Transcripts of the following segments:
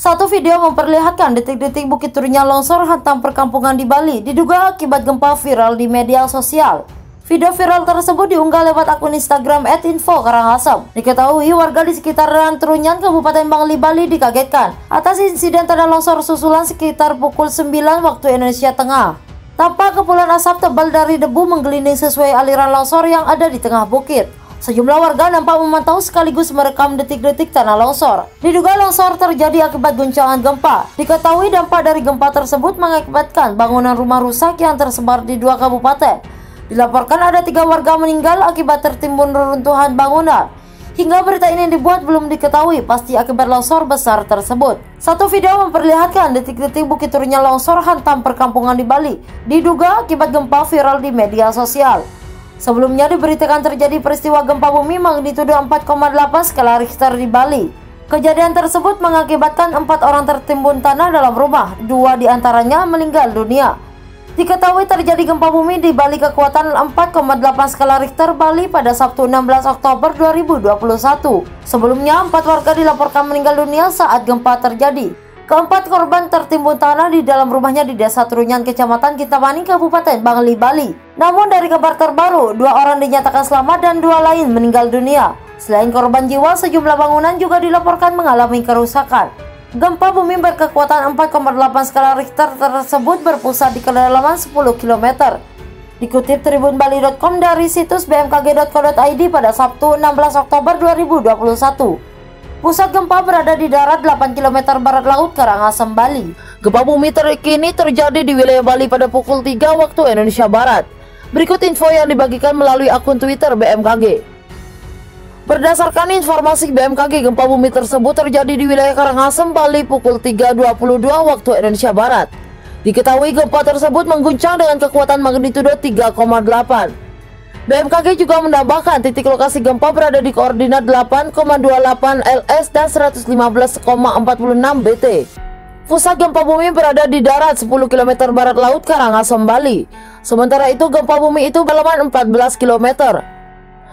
Satu video memperlihatkan detik-detik bukit turunnya longsor hantam perkampungan di Bali, diduga akibat gempa viral di media sosial. Video viral tersebut diunggah lewat akun Instagram @info_karangasem. Diketahui warga di sekitaran Trunyan, Kabupaten Bangli, Bali dikagetkan atas insiden tanah longsor susulan sekitar pukul 9 waktu Indonesia Tengah. Tampak kepulan asap tebal dari debu menggelinding sesuai aliran longsor yang ada di tengah bukit. Sejumlah warga nampak memantau sekaligus merekam detik-detik tanah longsor. Diduga longsor terjadi akibat guncangan gempa. Diketahui dampak dari gempa tersebut mengakibatkan bangunan rumah rusak yang tersebar di 2 kabupaten. Dilaporkan ada 3 warga meninggal akibat tertimbun reruntuhan bangunan. Hingga berita ini dibuat belum diketahui pasti akibat longsor besar tersebut. Satu video memperlihatkan detik-detik bukit turunnya longsor hantam perkampungan di Bali, diduga akibat gempa viral di media sosial. Sebelumnya diberitakan terjadi peristiwa gempa bumi magnitudo 4,8 skala Richter di Bali. Kejadian tersebut mengakibatkan 4 orang tertimbun tanah dalam rumah, 2 diantaranya meninggal dunia. Diketahui terjadi gempa bumi di Bali kekuatan 4,8 skala Richter Bali pada Sabtu 16 Oktober 2021. Sebelumnya 4 warga dilaporkan meninggal dunia saat gempa terjadi. Keempat korban tertimbun tanah di dalam rumahnya di Desa Trunyan, Kecamatan Kintamani, Kabupaten Bangli, Bali. Namun dari kabar terbaru, 2 orang dinyatakan selamat dan 2 lain meninggal dunia. Selain korban jiwa, sejumlah bangunan juga dilaporkan mengalami kerusakan. Gempa bumi berkekuatan 4,8 skala Richter tersebut berpusat di kedalaman 10 km. Dikutip tribunbali.com dari situs bmkg.co.id pada Sabtu 16 Oktober 2021. Pusat gempa berada di darat 8 km barat laut Karangasem, Bali. Gempa bumi terkini terjadi di wilayah Bali pada pukul 3 waktu Indonesia Barat. Berikut info yang dibagikan melalui akun Twitter BMKG. Berdasarkan informasi BMKG, gempa bumi tersebut terjadi di wilayah Karangasem, Bali pukul 3.22 waktu Indonesia Barat. Diketahui gempa tersebut mengguncang dengan kekuatan magnitudo 3,8. BMKG juga menambahkan titik lokasi gempa berada di koordinat 8,28 LS dan 115,46 BT. Pusat gempa bumi berada di darat 10 km barat laut Karangasem, Bali. Sementara itu gempa bumi itu berlaman 14 km.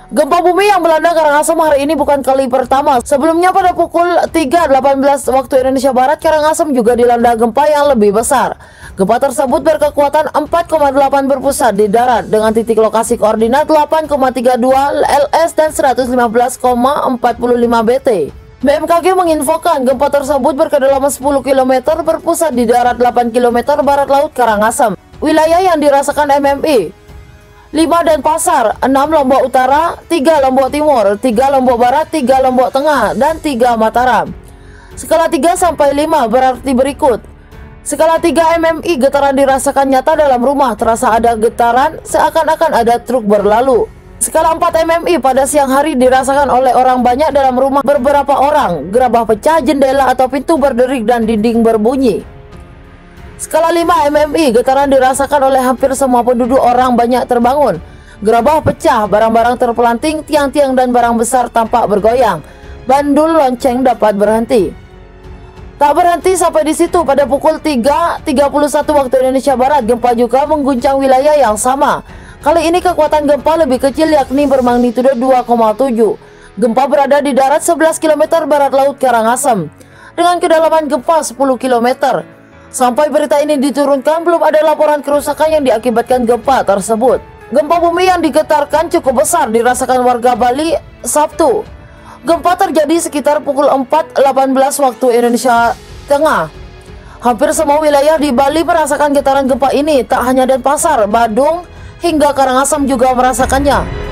Gempa bumi yang melanda Karangasem hari ini bukan kali pertama. Sebelumnya pada pukul 3.18 waktu Indonesia Barat, Karangasem juga dilanda gempa yang lebih besar. Gempa tersebut berkekuatan 4,8 berpusat di darat dengan titik lokasi koordinat 8,32 LS dan 115,45 BT. BMKG menginfokan gempa tersebut berkedalaman 10 km berpusat di darat 8 km barat laut Karangasem. Wilayah yang dirasakan MMI 5 Denpasar, 6 Lombok Utara, 3 Lombok Timur, 3 Lombok Barat, 3 Lombok Tengah, dan 3 Mataram. Skala 3 sampai 5 berarti berikut. Skala 3 MMI getaran dirasakan nyata dalam rumah, terasa ada getaran seakan-akan ada truk berlalu. Skala 4 MMI pada siang hari dirasakan oleh orang banyak dalam rumah, beberapa orang, gerabah pecah, jendela atau pintu berderik dan dinding berbunyi. Skala 5 MMI getaran dirasakan oleh hampir semua penduduk, orang banyak terbangun. Gerabah pecah, barang-barang terpelanting, tiang-tiang dan barang besar tampak bergoyang. Bandul lonceng dapat berhenti. Tak berhenti sampai di situ, pada pukul 3.31 waktu Indonesia Barat, gempa juga mengguncang wilayah yang sama. Kali ini kekuatan gempa lebih kecil, yakni bermagnitudo 2,7. Gempa berada di darat 11 km barat laut Karangasem dengan kedalaman gempa 10 km. Sampai berita ini diturunkan, belum ada laporan kerusakan yang diakibatkan gempa tersebut. Gempa bumi yang digetarkan cukup besar dirasakan warga Bali Sabtu. Gempa terjadi sekitar pukul 4.18 waktu Indonesia Tengah. Hampir semua wilayah di Bali merasakan getaran gempa ini, tak hanya Denpasar, Badung, hingga Karangasem juga merasakannya.